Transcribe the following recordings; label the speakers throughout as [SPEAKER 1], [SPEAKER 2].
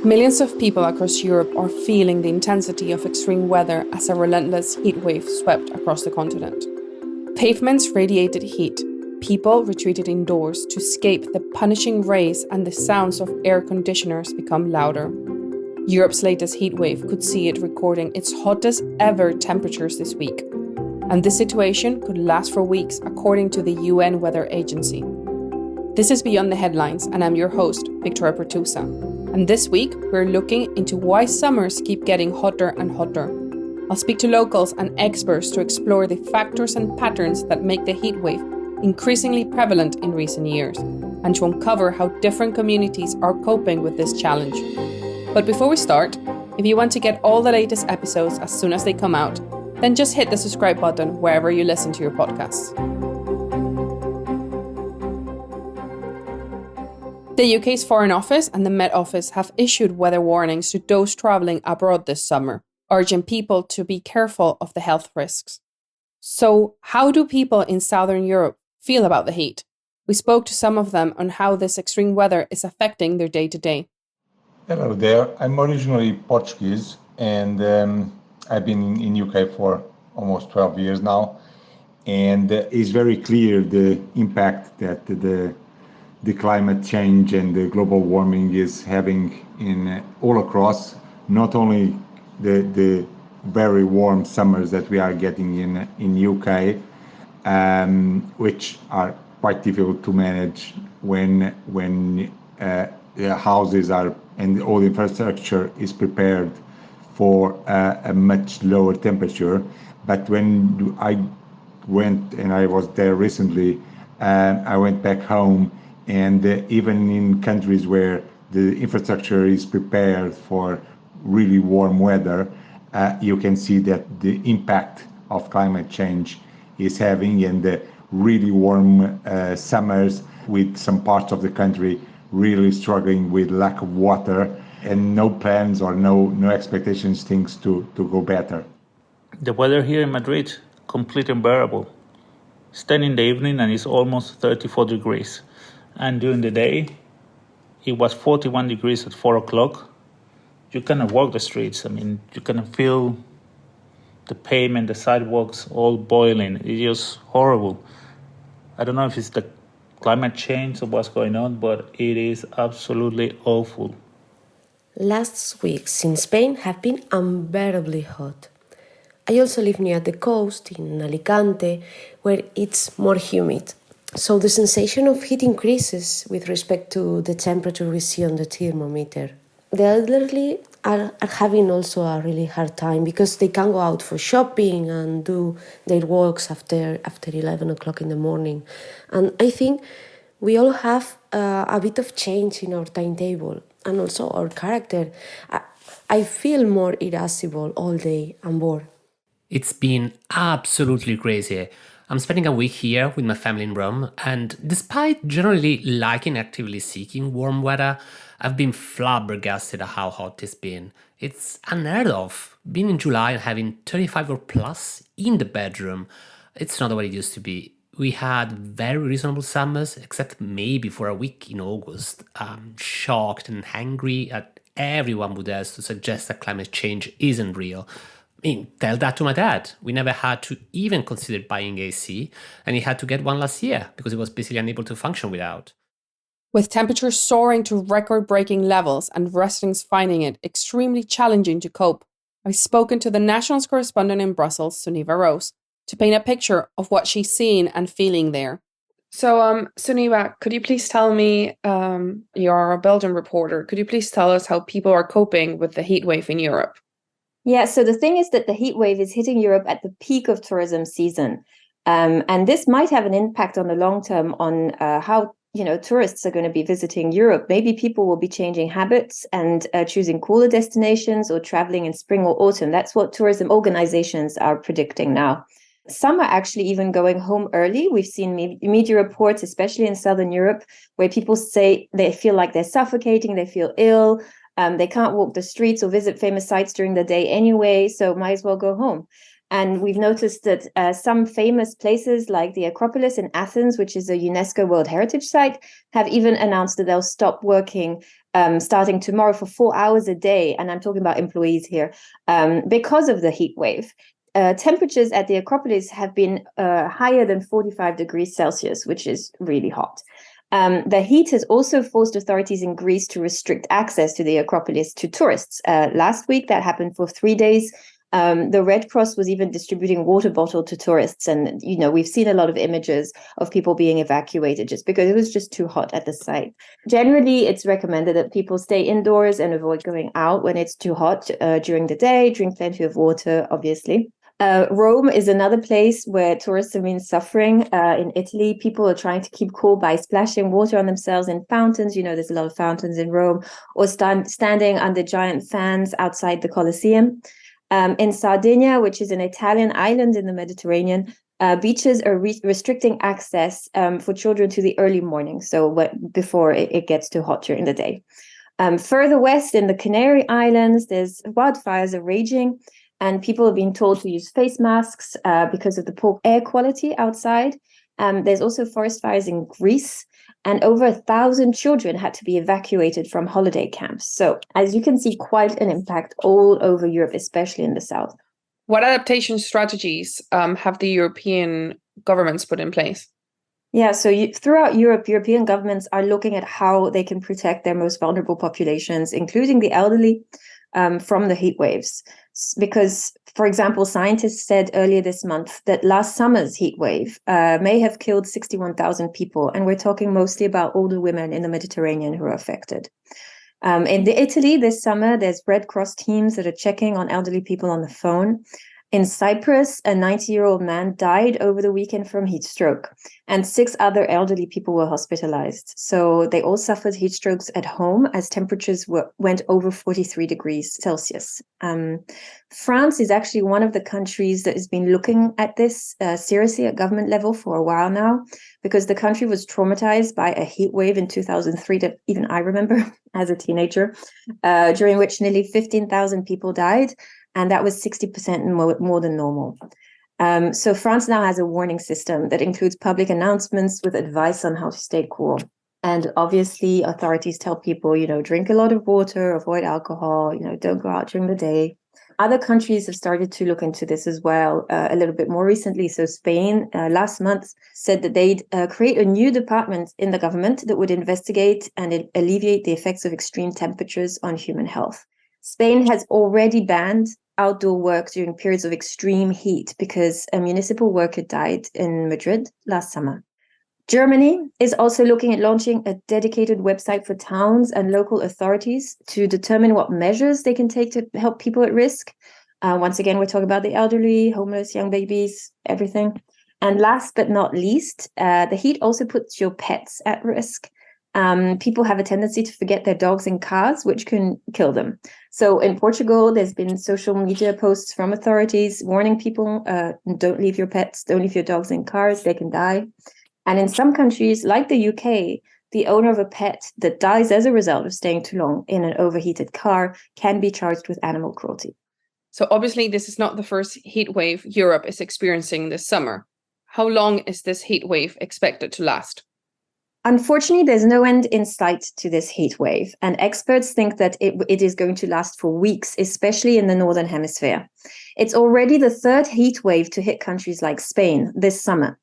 [SPEAKER 1] Millions of people across Europe are feeling the intensity of extreme weather as a relentless heatwave swept across the continent. Pavements radiated heat. People retreated indoors to escape the punishing rays, and the sounds of air conditioners become louder. Europe's latest heatwave could see it recording its hottest ever temperatures this week. And this situation could last for weeks, according to the UN Weather Agency. This is Beyond the Headlines, and I'm your host, Victoria Pertusa. And this week, we're looking into why summers keep getting hotter and hotter. I'll speak to locals and experts to explore the factors and patterns that make the heatwave increasingly prevalent in recent years, and to uncover how different communities are coping with this challenge. But before we start, if you want to get all the latest episodes as soon as they come out, then just hit the subscribe button wherever you listen to your podcasts. The UK's Foreign Office and the Met Office have issued weather warnings to those travelling abroad this summer, urging people to be careful of the health risks. So, how do people in Southern Europe feel about the heat? We spoke to some of them on how this extreme weather is affecting their day-to-day.
[SPEAKER 2] Hello there. I'm originally Portuguese, and I've been in UK for almost 12 years now. And it's very clear the impact that the climate change and the global warming is having in all across, not only the very warm summers that we are getting in UK, which are quite difficult to manage when the houses are and all the infrastructure is prepared for a much lower temperature. But when I went, and I was there recently, I went back home, and even in countries where the infrastructure is prepared for really warm weather, you can see that the impact of climate change is having, and the really warm summers with some parts of the country really struggling with lack of water and no plans or no expectations things to go better.
[SPEAKER 3] The weather here in Madrid, completely unbearable. Stand in the evening and it's almost 34 degrees. And during the day, it was 41 degrees at 4 o'clock. You cannot walk the streets. You can feel the pavement, the sidewalks all boiling. It's just horrible. I don't know if it's the climate change or what's going on, but it is absolutely awful.
[SPEAKER 4] Last weeks in Spain have been unbearably hot. I also live near the coast in Alicante, where it's more humid. So the sensation of heat increases with respect to the temperature we see on the thermometer. The elderly are having also a really hard time because they can't go out for shopping and do their walks after 11 o'clock in the morning. And I think we all have a bit of change in our timetable and also our character. I feel more irascible all day and bored.
[SPEAKER 5] It's been absolutely crazy. I'm spending a week here with my family in Rome, and despite generally liking actively seeking warm weather, I've been flabbergasted at how hot it's been. It's unheard of. Being in July and having 35 or plus in the bedroom, it's not what it used to be. We had very reasonable summers, except maybe for a week in August. I'm shocked and angry at everyone who dares to suggest that climate change isn't real. Tell that to my dad. We never had to even consider buying AC, and he had to get one last year because he was basically unable to function without.
[SPEAKER 1] With temperatures soaring to record-breaking levels and residents finding it extremely challenging to cope, I've spoken to the Nationals correspondent in Brussels, Suniva Rose, to paint a picture of what she's seeing and feeling there. So, Suniva, could you please tell me, you're a Belgian reporter, could you please tell us how people are coping with the heatwave in Europe?
[SPEAKER 6] Yeah, so the thing is that the heat wave is hitting Europe at the peak of tourism season. And this might have an impact on the long term on how tourists are going to be visiting Europe. Maybe people will be changing habits and choosing cooler destinations or traveling in spring or autumn. That's what tourism organizations are predicting now. Some are actually even going home early. We've seen media reports, especially in Southern Europe, where people say they feel like they're suffocating, they feel ill. They can't walk the streets or visit famous sites during the day anyway, so might as well go home. And we've noticed that some famous places like the Acropolis in Athens, which is a UNESCO World Heritage Site, have even announced that they'll stop working starting tomorrow for 4 hours a day. And I'm talking about employees here because of the heat wave. Temperatures at the Acropolis have been higher than 45 degrees Celsius, which is really hot. The heat has also forced authorities in Greece to restrict access to the Acropolis to tourists. Last week, that happened for 3 days. The Red Cross was even distributing water bottles to tourists. And, we've seen a lot of images of people being evacuated just because it was just too hot at the site. Generally, it's recommended that people stay indoors and avoid going out when it's too hot during the day, drink plenty of water, obviously. Rome is another place where tourists have been suffering. In Italy, people are trying to keep cool by splashing water on themselves in fountains. There's a lot of fountains in Rome, or standing under giant fans outside the Colosseum. In Sardinia, which is an Italian island in the Mediterranean, beaches are restricting access for children to the early morning, so before it gets too hot during the day. Further west in the Canary Islands, there's wildfires are raging, and people have been told to use face masks because of the poor air quality outside. There's also forest fires in Greece, and over 1,000 children had to be evacuated from holiday camps. So, as you can see, quite an impact all over Europe, especially in the south.
[SPEAKER 1] What adaptation strategies have the European governments put in place?
[SPEAKER 6] Yeah, so throughout Europe, European governments are looking at how they can protect their most vulnerable populations, including the elderly, from the heat waves. Because, for example, scientists said earlier this month that last summer's heat wave may have killed 61,000 people. And we're talking mostly about older women in the Mediterranean who are affected. In Italy this summer, there's Red Cross teams that are checking on elderly people on the phone. In Cyprus, a 90-year-old man died over the weekend from heat stroke, and 6 other elderly people were hospitalized. So they all suffered heat strokes at home as temperatures went over 43 degrees Celsius. France is actually one of the countries that has been looking at this seriously at government level for a while now, because the country was traumatized by a heat wave in 2003 that even I remember as a teenager, during which nearly 15,000 people died. And that was 60% more than normal. So France now has a warning system that includes public announcements with advice on how to stay cool. And obviously, authorities tell people, drink a lot of water, avoid alcohol, don't go out during the day. Other countries have started to look into this as well a little bit more recently. So Spain last month said that they'd create a new department in the government that would investigate and alleviate the effects of extreme temperatures on human health. Spain has already banned outdoor work during periods of extreme heat because a municipal worker died in Madrid last summer. Germany is also looking at launching a dedicated website for towns and local authorities to determine what measures they can take to help people at risk. Once again, we're talking about the elderly, homeless, young babies, everything. And last but not least, the heat also puts your pets at risk. People have a tendency to forget their dogs in cars, which can kill them. So in Portugal, there's been social media posts from authorities warning people, don't leave your pets, don't leave your dogs in cars, they can die. And in some countries, like the UK, the owner of a pet that dies as a result of staying too long in an overheated car can be charged with animal cruelty.
[SPEAKER 1] So obviously, this is not the first heat wave Europe is experiencing this summer. How long is this heat wave expected to last?
[SPEAKER 6] Unfortunately, there's no end in sight to this heat wave, and experts think that it is going to last for weeks, especially in the Northern Hemisphere. It's already the third heat wave to hit countries like Spain this summer.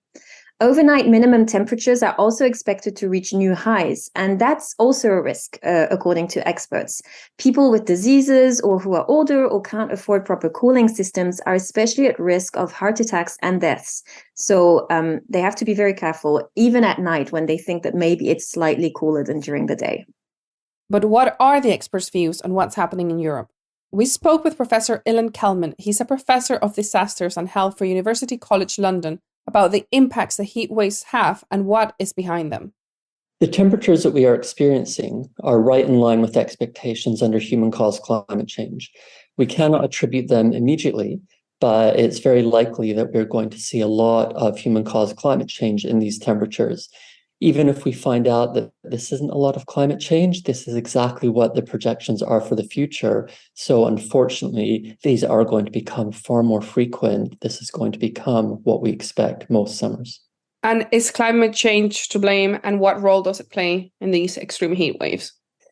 [SPEAKER 6] Overnight minimum temperatures are also expected to reach new highs, and that's also a risk, according to experts. People with diseases or who are older or can't afford proper cooling systems are especially at risk of heart attacks and deaths. So they have to be very careful, even at night when they think that maybe it's slightly cooler than during the day.
[SPEAKER 1] But what are the experts' views on what's happening in Europe? We spoke with Professor Ilan Kelman. He's a professor of disasters and health for University College London, about the impacts the heat waves have and what is behind them.
[SPEAKER 7] The temperatures that we are experiencing are right in line with expectations under human-caused climate change. We cannot attribute them immediately, but it's very likely that we're going to see a lot of human-caused climate change in these temperatures. Even if we find out that this isn't a lot of climate change, this is exactly what the projections are for the future. So unfortunately, these are going to become far more frequent. This is going to become what we expect most summers.
[SPEAKER 1] And is climate change to blame, and what role does it play in these extreme heat waves?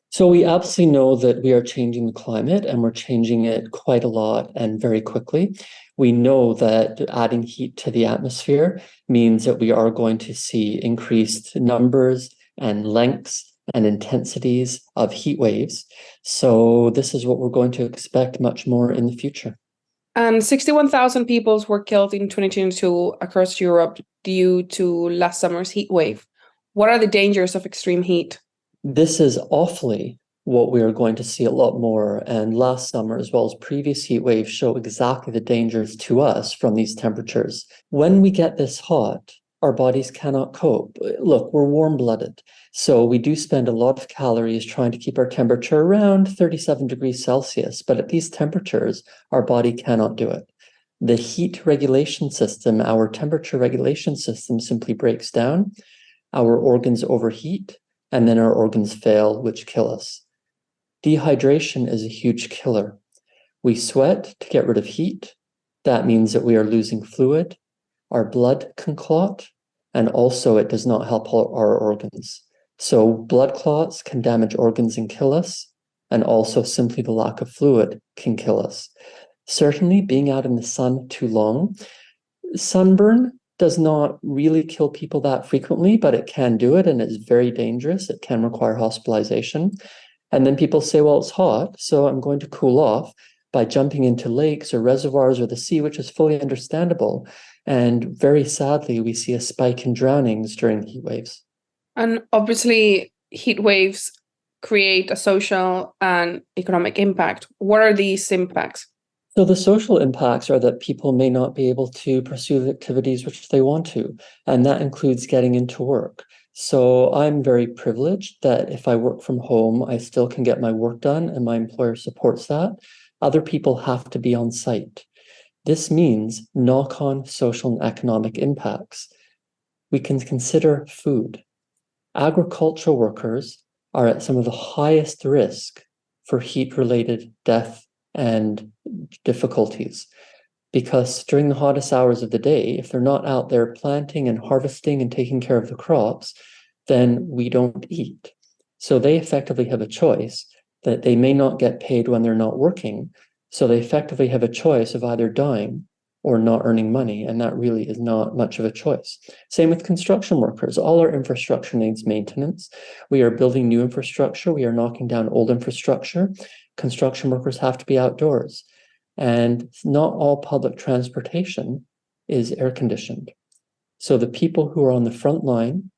[SPEAKER 7] So we absolutely know that we are changing the climate, and we're changing it quite a lot and very quickly. We know that adding heat to the atmosphere means that we are going to see increased numbers and lengths and intensities of heat waves. So this is what we're going to expect much more in the future.
[SPEAKER 1] And 61,000 people were killed in 2022 across Europe due to last summer's heat wave. What are the dangers of extreme heat?
[SPEAKER 7] This is awfully what we are going to see a lot more. And last summer, as well as previous heat waves, show exactly the dangers to us from these temperatures. When we get this hot, our bodies cannot cope. Look, we're warm-blooded, so we do spend a lot of calories trying to keep our temperature around 37 degrees Celsius, but at these temperatures, our body cannot do it. The heat regulation system, our temperature regulation system, simply breaks down, our organs overheat, and then our organs fail, which kill us. Dehydration is a huge killer. We sweat to get rid of heat. That means that we are losing fluid. Our blood can clot, and also it does not help our organs. So blood clots can damage organs and kill us, and also simply the lack of fluid can kill us. Certainly, being out in the sun too long, sunburn does not really kill people that frequently, but it can do it, and it's very dangerous. It can require hospitalization. And then people say, well, it's hot, so I'm going to cool off by jumping into lakes or reservoirs or the sea, which is fully understandable. And very sadly, we see a spike in drownings during heat waves.
[SPEAKER 1] And obviously, heat waves create a social and economic impact. What are these impacts?
[SPEAKER 7] So the social impacts are that people may not be able to pursue the activities which they want to, and that includes getting into work. So I'm very privileged that if I work from home, I still can get my work done, and my employer supports that. Other people have to be on site. This means knock-on social and economic impacts. We can consider food. Agricultural workers are at some of the highest risk for heat-related death and difficulties, because during the hottest hours of the day, if they're not out there planting and harvesting and taking care of the crops, then we don't eat. So they effectively have a choice that they may not get paid when they're not working. So they effectively have a choice of either dying or not earning money, and that really is not much of a choice. Same with construction workers. All our infrastructure needs maintenance. We are building new infrastructure. We are knocking down old infrastructure. Construction workers have to be outdoors. And not all public transportation is air conditioned. So the people who are on the front line,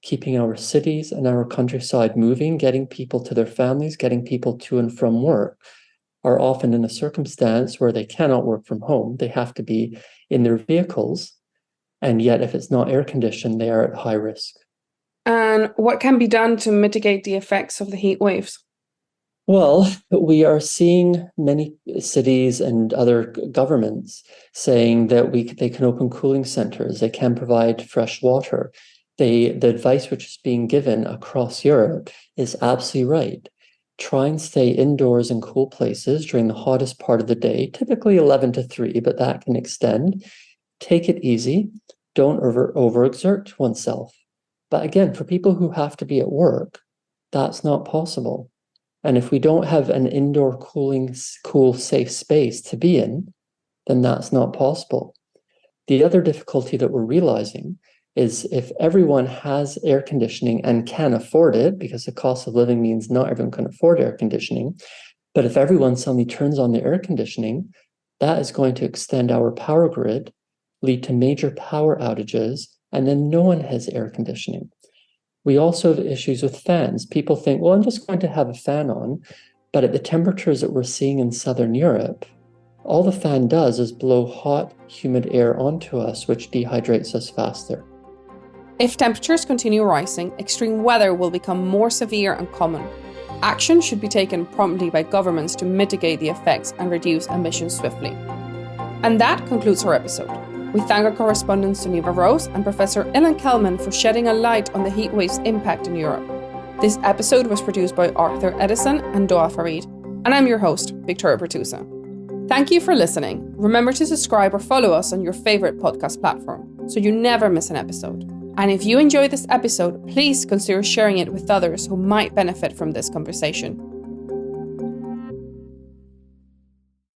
[SPEAKER 7] keeping our cities and our countryside moving, getting people to their families, getting people to and from work, are often in a circumstance where they cannot work from home. They have to be in their vehicles. And yet, if it's not air conditioned, they are at high risk.
[SPEAKER 1] And what can be done to mitigate the effects of the heat waves?
[SPEAKER 7] Well, we are seeing many cities and other governments saying that they can open cooling centers, they can provide fresh water. The advice which is being given across Europe is absolutely right. Try and stay indoors in cool places during the hottest part of the day, typically 11 to 3, but that can extend. Take it easy. Don't overexert oneself. But again, for people who have to be at work, that's not possible. And if we don't have an indoor cool, safe space to be in, then that's not possible. The other difficulty that we're realizing is if everyone has air conditioning and can afford it, because the cost of living means not everyone can afford air conditioning, but if everyone suddenly turns on the air conditioning, that is going to extend our power grid, lead to major power outages, and then no one has air conditioning. We also have issues with fans. People think, well, I'm just going to have a fan on, but at the temperatures that we're seeing in Southern Europe, all the fan does is blow hot, humid air onto us, which dehydrates us faster.
[SPEAKER 1] If temperatures continue rising, extreme weather will become more severe and common. Action should be taken promptly by governments to mitigate the effects and reduce emissions swiftly. And that concludes our episode. We thank our correspondents Sunniva Rose and Professor Ilan Kelman for shedding a light on the heatwave's impact in Europe. This episode was produced by Arthur Edison and Doa Farid, and I'm your host, Victoria Pertusa. Thank you for listening. Remember to subscribe or follow us on your favourite podcast platform so you never miss an episode. And if you enjoyed this episode, please consider sharing it with others who might benefit from this conversation.